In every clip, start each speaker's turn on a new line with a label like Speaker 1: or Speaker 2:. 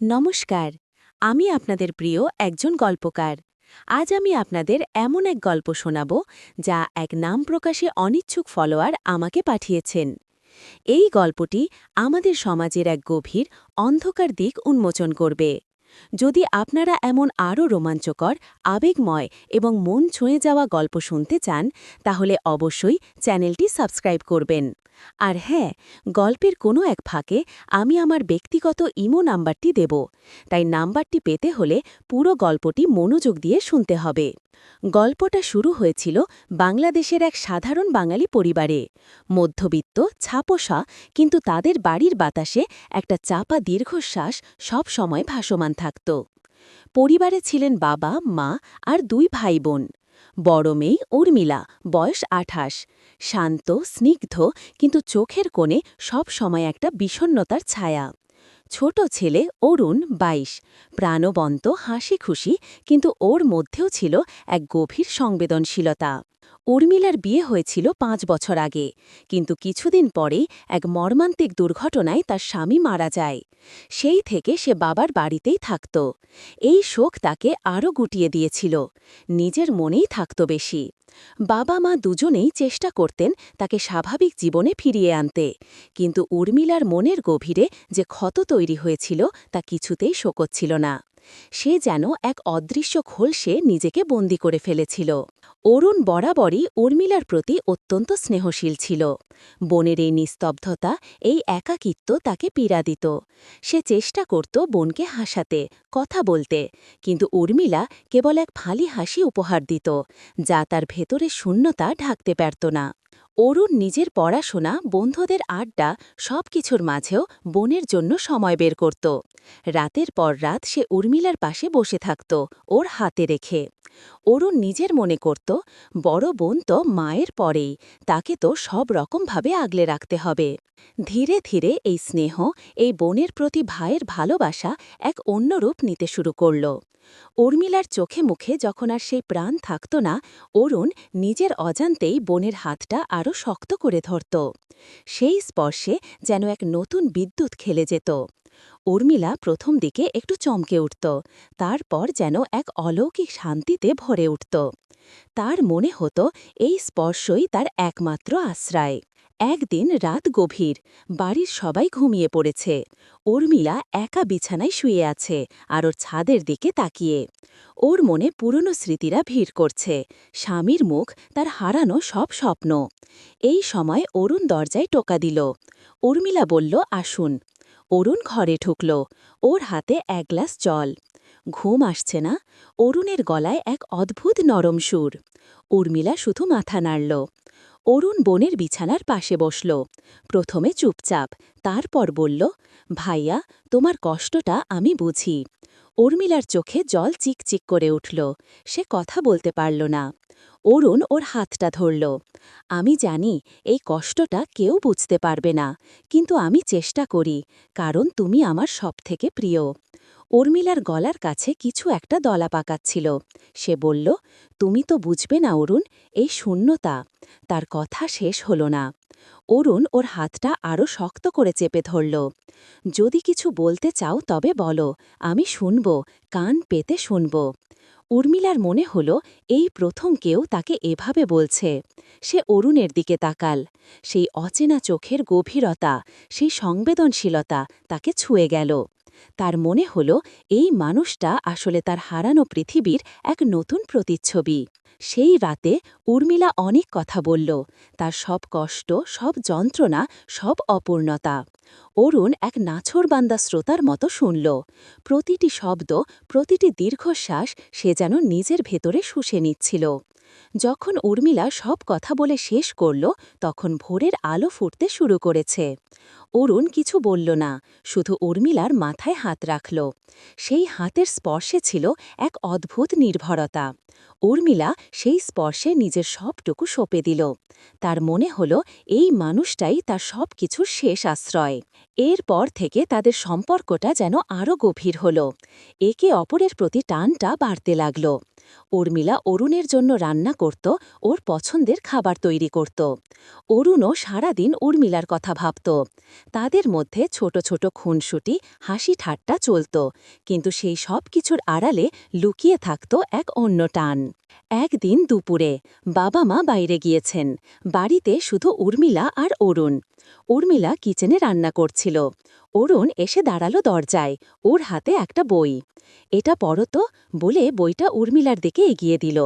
Speaker 1: নমস্কার, আমি আপনাদের প্রিয় একজন গল্পকার। আজ আমি আপনাদের এমন এক গল্প শোনাব যা এক নাম প্রকাশে অনিচ্ছুক ফলোয়ার আমাকে পাঠিয়েছেন। এই গল্পটি আমাদের সমাজের এক গভীর অন্ধকার দিক উন্মোচন করবে। যদি আপনারা এমন আরও রোমাঞ্চকর, আবেগময় এবং মন ছুঁয়ে যাওয়া গল্প শুনতে চান, তাহলে অবশ্যই চ্যানেলটি সাবস্ক্রাইব করবেন। আর হ্যাঁ, গল্পের কোনো এক ফাঁকে আমি আমার ব্যক্তিগত ইমো নাম্বারটি দেব, তাই নাম্বারটি পেতে হলে পুরো গল্পটি মনোযোগ দিয়ে শুনতে হবে। গল্পটা শুরু হয়েছিল বাংলাদেশের এক সাধারণ বাঙালি পরিবারে। মধ্যবিত্ত, ছাপোষা, কিন্তু তাদের বাড়ির বাতাসে একটা চাপা দীর্ঘশ্বাস সব সময় ভাসমান থাকত। পরিবারে ছিলেন বাবা, মা আর দুই ভাই বোন। বড় মেয়ে উর্মিলা, বয়স ২৮, শান্ত, স্নিগ্ধ, কিন্তু চোখের কোণে সব সময় একটা বিষণ্ণতার ছায়া। ছোট ছেলে অরুণ, ২২, প্রাণবন্ত, হাসি খুশি, কিন্তু ওর মধ্যেও ছিল এক গভীর সংবেদনশীলতা। উর্মিলার বিয়ে হয়েছিল ৫ বছর আগে, কিন্তু কিছুদিন পরেই এক মর্মান্তিক দুর্ঘটনায় তার স্বামী মারা যায়। সেই থেকে সে বাবার বাড়িতেই থাকত। এই শোক তাকে আরও গুটিয়ে দিয়েছিল। নিজের মনেই থাকত বেশি। বাবা মা দুজনেই চেষ্টা করতেন তাকে স্বাভাবিক জীবনে ফিরিয়ে আনতে, কিন্তু উর্মিলার মনের গভীরে যে ক্ষত তৈরি হয়েছিল তা কিছুতেই শোকচ্ছিল না। সে যেন এক অদৃশ্য খোলসে নিজেকে বন্দী করে ফেলেছিল। অরুণ বরাবরই উর্মিলার প্রতি অত্যন্ত স্নেহশীল ছিল। বোনের এই নিস্তব্ধতা, এই একাকিত্ব তাকে পীড়া দিত। সে চেষ্টা করত বোনকে হাসাতে, কথা বলতে, কিন্তু উর্মিলা কেবল এক ফালি হাসি উপহার দিত, যা তার ভেতরে শূন্যতা ঢাকতে পারত না। অরুণ নিজের পড়াশোনা, বন্ধুদের আড্ডা, সবকিছুর মাঝেও বোনের জন্য সময় বের করত। রাতের পর রাত সে উর্মিলার পাশে বসে থাকত, ওর হাতে রেখে। অরুণ নিজের মনে করত, বড় বোন তো মায়ের পরেই, তাকে তো সব রকমভাবে আগলে রাখতে হবে। ধীরে ধীরে এই স্নেহ, এই বোনের প্রতি ভাইয়ের ভালোবাসা এক অন্য রূপ নিতে শুরু করল। উর্মিলার চোখে মুখে যখন আর সেই প্রাণ থাকত না, অরুণ নিজের অজান্তেই বোনের হাতটা আরও শক্ত করে ধরত। সেই স্পর্শে যেন এক নতুন বিদ্যুৎ খেলে যেত। উর্মিলা প্রথম দিকে একটু চমকে উঠত, তারপর যেন এক অলৌকিক শান্তিতে ভরে উঠত। তার মনে হতো এই স্পর্শই তার একমাত্র আশ্রয়। একদিন রাত গভীর, বাড়ির সবাই ঘুমিয়ে পড়েছে। উর্মিলা একা বিছানায় শুয়ে আছে, আর ওর ছাদের দিকে তাকিয়ে। ওর মনে পুরনো স্মৃতিরা ভিড় করছে, স্বামীর মুখ, তার হারানো সব স্বপ্ন। এই সময় অরুণ দরজায় টোকা দিল। উর্মিলা বলল, আসুন। অরুণ ঘরে ঢুকল, ওর হাতে এক গ্লাস জল। ঘুম আসছে না? অরুণের গলায় এক অদ্ভুত নরম সুর। উর্মিলা শুধু মাথা নাড়ল। অরুণ বোনের বিছানার পাশে বসল। প্রথমে চুপচাপ, তারপর বলল, ভাইয়া, তোমার কষ্টটা আমি বুঝি। উর্মিলার চোখে জল চিকচিক করে উঠল। সে কথা বলতে পারল না। অরুণ ওর হাতটা ধরল। আমি জানি এই কষ্টটা কেউ বুঝতে পারবে না, কিন্তু আমি চেষ্টা করি, কারণ তুমি আমার সবথেকে প্রিয়। উর্মিলার গলার কাছে কিছু একটা দলা পাকাচ্ছিল। সে বলল, তুমি তো বুঝবে না অরুণ, এই শূন্যতা। তার কথা শেষ হল না। অরুণ ওর হাতটা আরও শক্ত করে চেপে ধরল। যদি কিছু বলতে চাও তবে বলো, আমি শুনব, কান পেতে শুনব। উর্মিলার মনে হল এই প্রথম কেউ তাকে এভাবে বলছে। সে অরুণের দিকে তাকাল। সেই অচেনা চোখের গভীরতা, সেই সংবেদনশীলতা তাকে ছুঁয়ে গেল। তার মনে হল এই মানুষটা আসলে তার হারানো পৃথিবীর এক নতুন প্রতিচ্ছবি। সেই রাতে উর্মিলা অনেক কথা বলল, তার সব কষ্ট, সব যন্ত্রণা, সব অপূর্ণতা। অরুণ এক নাছোড়বান্দা শ্রোতার মতো শুনল। প্রতিটি শব্দ, প্রতিটি দীর্ঘশ্বাস সে যেন নিজের ভেতরে শুষে নিচ্ছিল। যখন উর্মিলা সব কথা বলে শেষ করল, তখন ভোরের আলো ফুটতে শুরু করেছে। অরুণ কিছু বলল না, শুধু উর্মিলার মাথায় হাত রাখল। সেই হাতের স্পর্শে ছিল এক অদ্ভুত নির্ভরতা। উর্মিলা সেই স্পর্শে নিজের সবটুকু সঁপে দিল। তার মনে হল এই মানুষটাই তার সব কিছুর শেষ আশ্রয়। এরপর থেকে তাদের সম্পর্কটা যেন আরও গভীর হল। একে অপরের প্রতি টানটা বাড়তে লাগল। উর্মিলা অরুণের জন্য রান্না করত, ওর পছন্দের খাবার তৈরি করত। অরুণও সারাদিন উর্মিলার কথা ভাবত। তাদের মধ্যে ছোট ছোট খুনসুটি হাসি ঠাট্টা চলত, কিন্তু সেই সব কিছুর আড়ালে লুকিয়ে থাকত এক অন্য টান। একদিন দুপুরে বাবা মা বাইরে গিয়েছেন, বাড়িতে শুধু উর্মিলা আর অরুণ। উর্মিলা কিচেনে রান্না করছিল। অরুণ এসে দাঁড়ালো দরজায়, ওর হাতে একটা বই। এটা পড়ো তো, বলে বইটা উর্মিলার দিকে এগিয়ে দিল।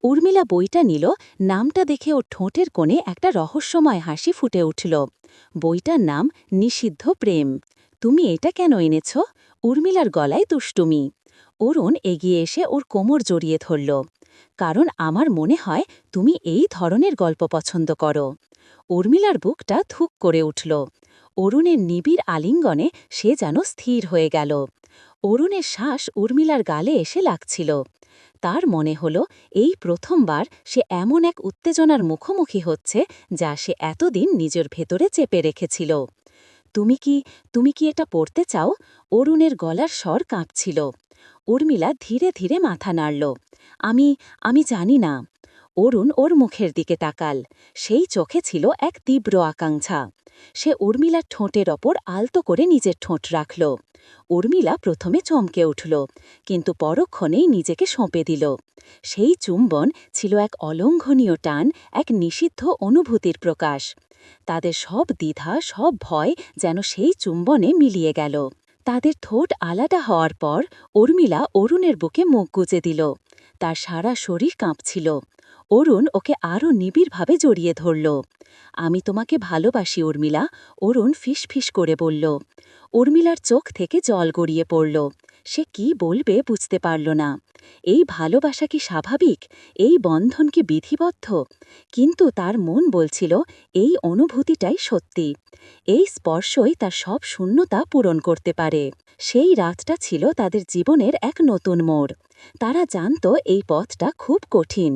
Speaker 1: উর্মিলা বইটা নিল, নামটা দেখে ওর ঠোঁটের কোণে একটা রহস্যময় হাসি ফুটে উঠল। বইটার নাম নিষিদ্ধ প্রেম। তুমি এটা কেন এনেছ? উর্মিলার গলায় দুষ্টুমি। অরুণ এগিয়ে এসে ওর কোমর জড়িয়ে ধরল। কারণ আমার মনে হয় তুমি এই ধরনের গল্প পছন্দ করো। উর্মিলার বুকটা ধুক করে উঠল। অরুণের নিবিড় আলিঙ্গনে সে যেন স্থির হয়ে গেল। অরুণের শ্বাস উর্মিলার গালে এসে লাগছিল। তার মনে হল এই প্রথমবার সে এমন এক উত্তেজনার মুখোমুখি হচ্ছে যা সে এতদিন নিজের ভেতরে চেপে রেখেছিল। তুমি কি এটা পড়তে চাও? অরুণের গলার স্বর কাঁপছিল। উর্মিলা ধীরে ধীরে মাথা নাড়ল। আমি জানি না। অরুণ ওর মুখের দিকে তাকাল। সেই চোখে ছিল এক তীব্র আকাঙ্ক্ষা। সে উর্মিলার ঠোঁটের ওপর আলতো করে নিজের ঠোঁট রাখল। উর্মিলা প্রথমে চমকে উঠল, কিন্তু পরক্ষণেই নিজেকে সঁপে দিল। সেই চুম্বন ছিল এক অলঙ্ঘনীয় টান, এক নিষিদ্ধ অনুভূতির প্রকাশ। তাদের সব দ্বিধা, সব ভয় যেন সেই চুম্বনে মিলিয়ে গেল। তাদের ঠোঁট আলাদা হওয়ার পর উর্মিলা অরুণের বুকে মুখ গুজে দিল। তার সারা শরীর কাঁপছিল। অরুণ ওকে আরও নিবিড়ভাবে জড়িয়ে ধরল। আমি তোমাকে ভালোবাসি উর্মিলা, অরুণ ফিসফিস করে বলল। উর্মিলার চোখ থেকে জল গড়িয়ে পড়ল। সে কি বলবে বুঝতে পারল না। এই ভালোবাসা কি স্বাভাবিক? এই বন্ধন কি বিধিবদ্ধ? কিন্তু তার মন বলছিল এই অনুভূতিটাই সত্যি। এই স্পর্শই তার সব শূন্যতা পূরণ করতে পারে। সেই রাতটা ছিল তাদের জীবনের এক নতুন মোড়। তারা জানত এই পথটা খুব কঠিন।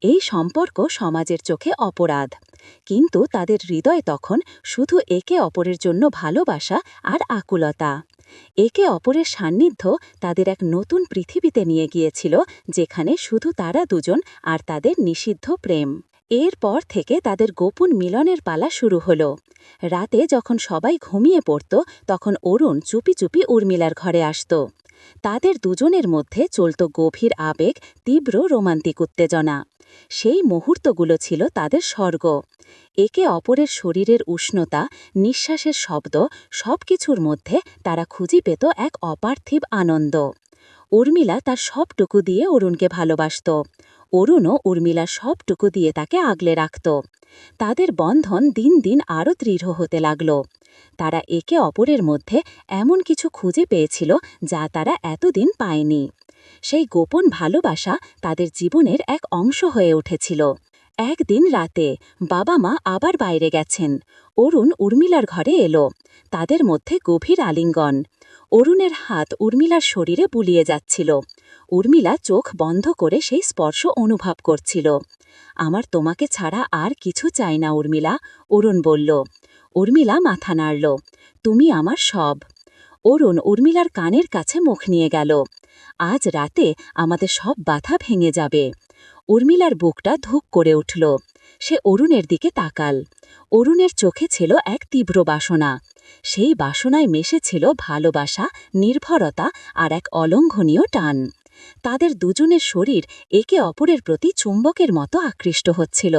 Speaker 1: এই সম্পর্ক সমাজের চোখে অপরাধ। কিন্তু তাদের হৃদয় তখন শুধু একে অপরের জন্য ভালোবাসা আর আকুলতা। একে অপরের সান্নিধ্য তাদের এক নতুন পৃথিবীতে নিয়ে গিয়েছিল, যেখানে শুধু তারা দুজন আর তাদের নিষিদ্ধ প্রেম। এরপর থেকে তাদের গোপন মিলনের পালা শুরু হলো। রাতে যখন সবাই ঘুমিয়ে পড়ত, তখন অরুণ চুপি চুপি উর্মিলার ঘরে আসত। তাদের দুজনের মধ্যে চলত গভীর আবেগ, তীব্র রোমান্টিক উত্তেজনা। সেই মুহূর্তগুলো ছিল তাদের স্বর্গ। একে অপরের শরীরের উষ্ণতা, নিঃশ্বাসের শব্দ, সবকিছুর মধ্যে তারা খুঁজে পেত এক অপার্থিব আনন্দ। উর্মিলা তার সবটুকু দিয়ে অরুণকে ভালোবাসত। অরুণও উর্মিলার সবটুকু দিয়ে তাকে আগলে রাখত। তাদের বন্ধন দিন দিন আরও দৃঢ় হতে লাগল। তারা একে অপরের মধ্যে এমন কিছু খুঁজে পেয়েছিল যা তারা এতদিন পায়নি। সেই গোপন ভালোবাসা তাদের জীবনের এক অংশ হয়ে উঠেছিল। একদিন রাতে বাবা মা আবার বাইরে গেছেন। অরুণ উর্মিলার ঘরে এলো। তাদের মধ্যে গভীর আলিঙ্গন। অরুণের হাত উর্মিলার শরীরে বুলিয়ে যাচ্ছিল। উর্মিলা চোখ বন্ধ করে সেই স্পর্শ অনুভব করছিল। আমার তোমাকে ছাড়া আর কিছু চাই না উর্মিলা, অরুণ বলল। উর্মিলা মাথা নাড়ল। তুমি আমার সব। অরুণ উর্মিলার কানের কাছে মুখ নিয়ে গেল। আজ রাতে আমাদের সব বাধা ভেঙে যাবে। উর্মিলার বুকটা ধুক করে উঠল। সে অরুণের দিকে তাকাল। অরুণের চোখে ছিল এক তীব্র বাসনা। সেই বাসনায় মেশেছিল ভালোবাসা, নির্ভরতা আর এক অলঙ্ঘনীয় টান। তাদের দুজনের শরীর একে অপরের প্রতি চুম্বকের মতো আকৃষ্ট হচ্ছিল।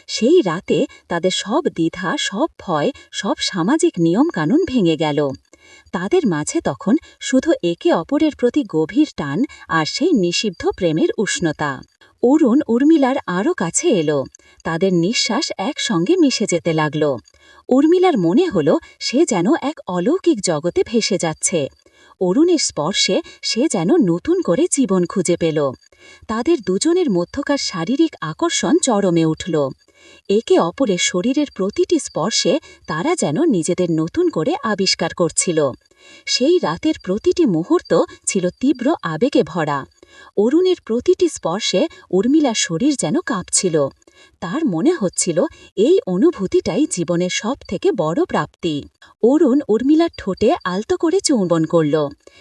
Speaker 1: সেই রাতে তাদের সব দ্বিধা, সব ভয়, সব সামাজিক নিয়মকানুন ভেঙে গেল। তাদের মাঝে তখন শুধু একে অপরের প্রতি গভীর টান আর সেই নিষিদ্ধ প্রেমের উষ্ণতা। অরুণ উর্মিলার আরও কাছে এলো। তাদের নিঃশ্বাস একসঙ্গে মিশে যেতে লাগল। উর্মিলার মনে হল সে যেন এক অলৌকিক জগতে ভেসে যাচ্ছে। অরুণের স্পর্শে সে যেন নতুন করে জীবন খুঁজে পেল। তাদের দুজনের মধ্যকার শারীরিক আকর্ষণ চরমে উঠল। একে অপরের শরীরের প্রতিটি স্পর্শে তারা যেন নিজেদের নতুন করে আবিষ্কার করছিল। সেই রাতের প্রতিটি মুহূর্ত ছিল তীব্র আবেগে ভরা। অরুণের প্রতিটি স্পর্শে উর্মিলার শরীর যেন কাঁপছিল। তার মনে হচ্ছিল এই অনুভূতিটাই জীবনের সব থেকে বড় প্রাপ্তি। অরুণ উর্মিলার ঠোঁটে আলতো করে চুম্বন করল।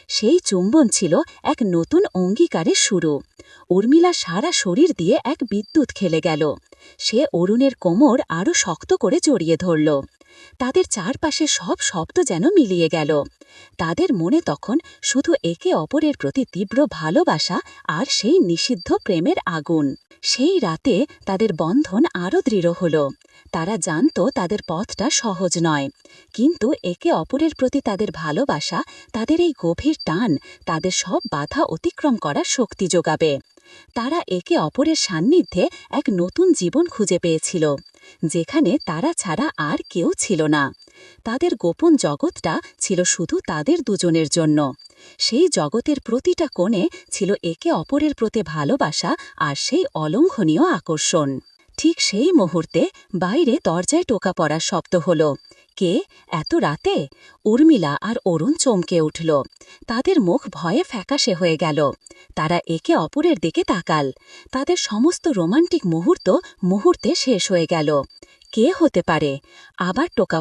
Speaker 1: সেই চুম্বন ছিল এক নতুন অঙ্গীকারের শুরু। উর্মিলা সারা শরীর দিয়ে এক বিদ্যুৎ খেলে গেল। সে অরুণের কোমর আরও শক্ত করে জড়িয়ে ধরল। তাদের চারপাশে সব শব্দ যেন মিলিয়ে গেল। তাদের মনে তখন শুধু একে অপরের প্রতি তীব্র ভালোবাসা আর সেই নিষিদ্ধ প্রেমের আগুন। সেই রাতে তাদের বন্ধন আরও দৃঢ় হল। তারা জানত তাদের পথটা সহজ নয়, কিন্তু একে অপরের প্রতি তাদের ভালোবাসা, তাদের এই গভীর টান তাদের সব বাধা অতিক্রম করার শক্তি যোগাবে। তারা একে অপরের সান্নিধ্যে এক নতুন জীবন খুঁজে পেয়েছিল, যেখানে তারা ছাড়া আর কেউ ছিল না। তাদের গোপন জগৎটা ছিল শুধু তাদের দুজনের জন্য। সেই জগতের প্রতিটা কোণে ছিল একে অপরের প্রতি ভালোবাসা আর সেই অলঙ্ঘনীয় আকর্ষণ। ঠিক সেই মুহূর্তে বাইরে দরজায় টোকা পড়ার শব্দ হল। কে এত রাতে? উর্মিলা আর অরুণ চমকে উঠল। তাদের মুখ ভয়ে ফ্যাকাশে হয়ে গেল। তারা একে অপরের দিকে তাকাল। তাদের সমস্ত রোমান্টিক মুহূর্তে শেষ হয়ে গেল। কে হতে পারে? আবার টোকা